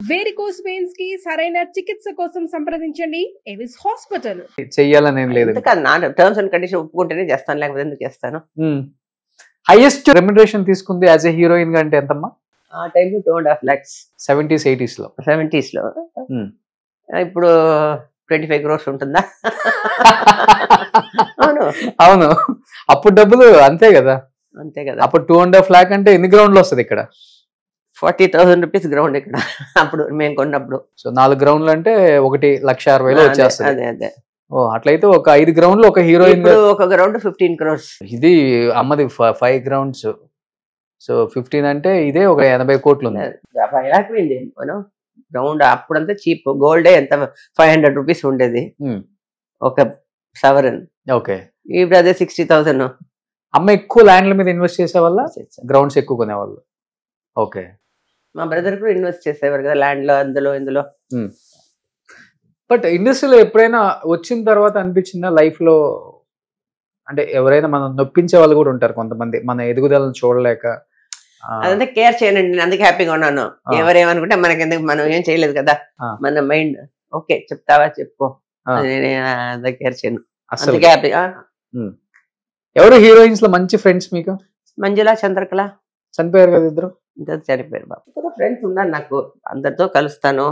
Varicose veins కి సరైన చికిత్స కోసం సంప్రదించండి ఎవిస్ హాస్పిటల్. చెయ్యాలని లేదు, నా టర్మ్స్ అండ్ కండిషన్ ఒప్పుకుంటేనే చేస్తాను, లేకపోతే ఎందుకు చేస్తాను. హైయెస్ట్ రెమ్యునరేషన్ తీసుకుంది యాజ్ ఎ హీరోయిన్ గా అంటే ఎంతమ్మా? ఆ టైంలో 2.5 lakhs 70s 80s లో. 70s లో. ఇప్పుడు 25 crores ఉంటుందా? అవును అవును, అప్పుడు డబ్బులు అంతే కదా. అంతే కదా. అప్పుడు 2.5 lakh అంటే ఎన్ని గ్రౌండ్లు వస్తుంది ఇక్కడ? 40,000 rupees గ్రౌండ్ ఇక్కడ అప్పుడు మేము కొన్నప్పుడు. సో 4 గ్రౌండ్లు అంటే 1,60,000 వచ్చేస్తుంది. అదే అదే. ఓ అట్లయితే ఒక 5 గ్రౌండ్లు ఒక హీరోయిన్. ఒక గ్రౌండ్ 15 crores. ఇది అమ్మది 5 గ్రౌండ్స్. సో 15 అంటే ఇదే ఒక 80 కోట్లు ఉంది. గ్రౌండ్ అప్పుడంతా చీప్. గోల్డే ఎంత 500 rupees ఉండేది ఒక సవరన్. ఓకే, ఇప్పుడు అదే 60,000. అమ్మ ఎక్కువ ల్యాండ్ల మీద ఇన్వెస్ట్ చేసే వల్ల గ్రౌండ్స్ ఎక్కువ కొనేవాళ్ళు. ఓకే, మా బ్రదర్ కూడా ఇన్వెస్ట్ చేసేవారు కదా ల్యాండ్ లో, అందులో ఇందులో. బట్ ఇండస్ట్రీలో ఎప్పుడైనా వచ్చిన తర్వాత అనిపించిందా లైఫ్ లో, అంటే ఎవరైనా మనం నొప్పించే వాళ్ళు కూడా ఉంటారు కొంతమంది, మన ఎదుగుదలను చూడలేక? అదంతా కేర్ చేయనండి, అందుకే హ్యాపీగా ఉన్నాను. ఎవరేమనుకుంటే మనకెందుకు, మనం ఏం చేయలేదు కదా. మన మైండ్ ఓకే చెప్తావా చెప్పు, నేను కేర్ చేయను, అందుకే హ్యాపీగా. ఎవరు హీరోయిన్స్ లో మంచి ఫ్రెండ్స్ మీకు? మంజుల, చంద్రకళ. చనిపోయారు కదా ఇద్దరు? ఇద్దరు చనిపోయారు బాబు. కూడా ఫ్రెండ్స్ ఉన్నారు నాకు, అందరితో కలుస్తాను,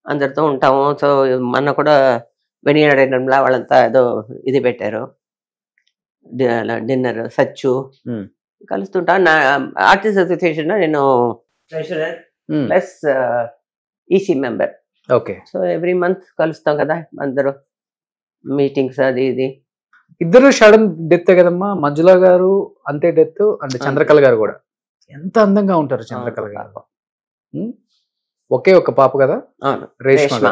అందరితో ఉంటాము. సో మొన్న కూడా వెనియాడంలా వాళ్ళంతా ఏదో ఇది పెట్టారు, డిన్నర్. సచ్చు కలుస్తుంటా. నా ఆర్టిస్ట్ అసోసియేషన్ లో నేను treasurer plus EC member. Okay, so every month కలుస్తాం కదా అందరూ, మీటింగ్స్ అది ఇది. ఇద్దరు సడన్ డెత్ కదమ్మా, మంజుల గారు అంతే డెత్, అండ్ చంద్రకళ గారు కూడా. ఎంత అందంగా ఉంటారు చంద్రకళ గారు. ఒకే ఒక పాప కదా, రేష్మ.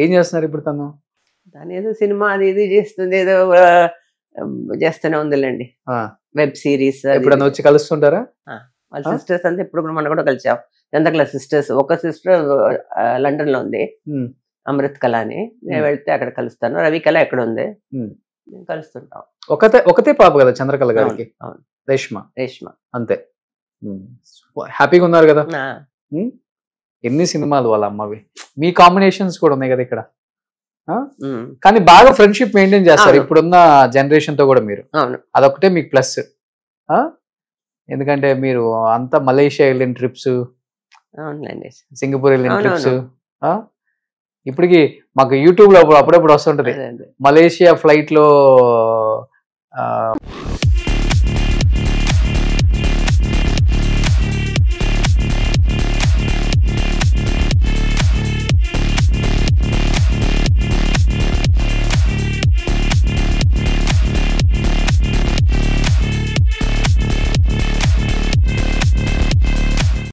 ఏం చేస్తున్నారు ఇప్పుడు తను? దాని ఏదో సినిమా అది ఇది చేస్తుంది, ఏదో చేస్తూనే ఉందిలేండి, వెబ్ సిరీస్. ఎప్పుడన్నా వచ్చి కలుస్తుంటారా? వాళ్ళ సిస్టర్స్ అంతా ఇప్పుడు కూడా మనం కూడా కలిసాం. చంద్రకళ సిస్టర్స్, ఒక సిస్టర్ లండన్ లో ఉంది, అమృత్ కళ అని. నేను వెళ్తే అక్కడ కలుస్తాను. రవి కళ ఎక్కడ ఉంది, మేము కలుస్తుంటాం. ఒకతే పాప కదా చంద్రకళ గారికి? రేష్మ అంతే. హ్యాపీగా ఉన్నారు కదా? ఎన్ని సినిమాలు వాళ్ళ అమ్మవి. మీ కాంబినేషన్స్ కూడా ఉన్నాయి కదా ఇక్కడ, కానీ బాగా ఫ్రెండ్షిప్ మెయింటైన్ చేస్తారు ఇప్పుడున్న జనరేషన్ తో కూడా మీరు. అదొకటే మీకు ప్లస్. ఎందుకంటే మీరు అంతా మలేషియా వెళ్ళిన ట్రిప్స్, సింగపూర్ వెళ్ళిన ట్రిప్స్. ఇప్పటికి మాకు యూట్యూబ్ లో అప్పుడప్పుడు వస్తుంటది, మలేషియా ఫ్లైట్ లో